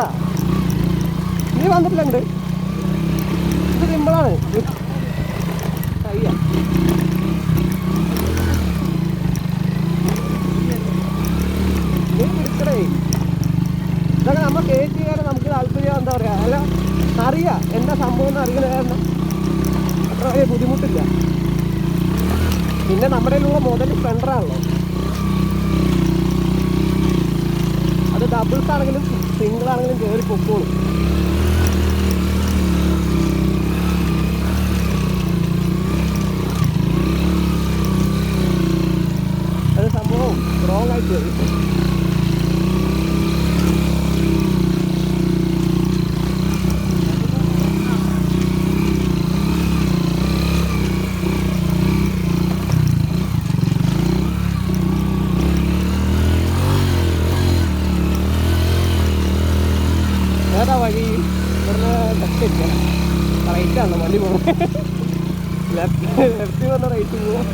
പറ, നീ വന്നിട്ടില്ലുണ്ട്. ഇത് സിമ്പിളാണ്. അയ്യ നീ പിടിക്കടേ. ഇതൊക്കെ നമ്മൾ കയറ്റി കയറാൻ നമുക്ക് താല്പര്യം, എന്താ പറയുക, അല്ല അറിയാം എന്താ സംഭവം എന്ന് അറിയുന്ന കാരണം അത്ര വലിയ ബുദ്ധിമുട്ടില്ല. പിന്നെ നമ്മുടെ കയ്യിലുള്ള മുതൽ സ്പ്ലെൻഡറാണല്ലോ, അത് ഡബിൾസ് ആണെങ്കിലും സിംഗിൾ ആണെങ്കിലും കയറി പൊക്കോളും. അത് സംഭവം സ്ട്രോങ് ആയിട്ട് കയറി. ഏതാ വഴി? ഇവിടുന്ന് ലെഫ്റ്റ് ഇല്ല, റൈറ്റാണല്ലോ വണ്ടി പോകുന്നത്. ലെഫ്റ്റ് വന്ന റൈറ്റ് പോവാം.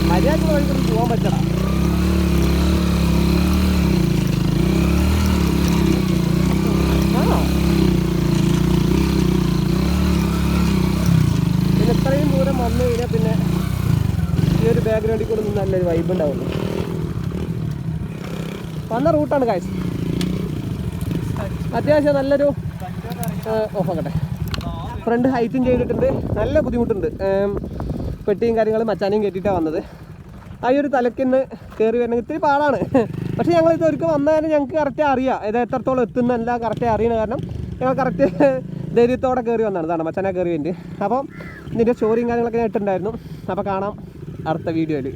മര്യാദ വഴിക്കൊന്നും പോകാൻ പറ്റണം. ആണോ? പിന്നെ ഇത്രയും ദൂരം വന്നു കഴിഞ്ഞാൽ പിന്നെ ഈ ഒരു ബാക്ക്ഗ്രൗണ്ടിൽ കൂടെ നല്ലൊരു വൈബ് ഉണ്ടാവുള്ളൂ. വന്ന റൂട്ടാണ് കാഴ്ച. അത്യാവശ്യം നല്ലൊരു ഓഫാക്കട്ടെ. ഫ്രണ്ട് ഹൈറ്റും ചെയ്തിട്ടുണ്ട്. നല്ല ബുദ്ധിമുട്ടുണ്ട്. പെട്ടിയും കാര്യങ്ങളും മച്ചാനെയും കയറ്റിയിട്ടാണ് വന്നത്. ആ ഒരു തലക്കിന്ന് കയറി വരണമെങ്കിൽ ഇത്തിരി പാടാണ്. പക്ഷേ ഞങ്ങളിത് ഒരിക്കൽ വന്നതിന് ഞങ്ങൾക്ക് കറക്റ്റ് അറിയാം ഇത് എത്രത്തോളം എത്തുന്നതെല്ലാം കറക്റ്റ് അറിയണ കാരണം ഞങ്ങൾ കറക്റ്റ് ധൈര്യത്തോടെ കയറി വന്നതാണ്. ഇതാണ് മച്ചാനെ കയറി വേണ്ടി. അപ്പോൾ ഇതിൻ്റെ സ്റ്റോറിയും കാര്യങ്ങളൊക്കെ ഞാൻ ഇട്ടിട്ടുണ്ടായിരുന്നു. അപ്പോൾ കാണാം അടുത്ത വീഡിയോയിൽ.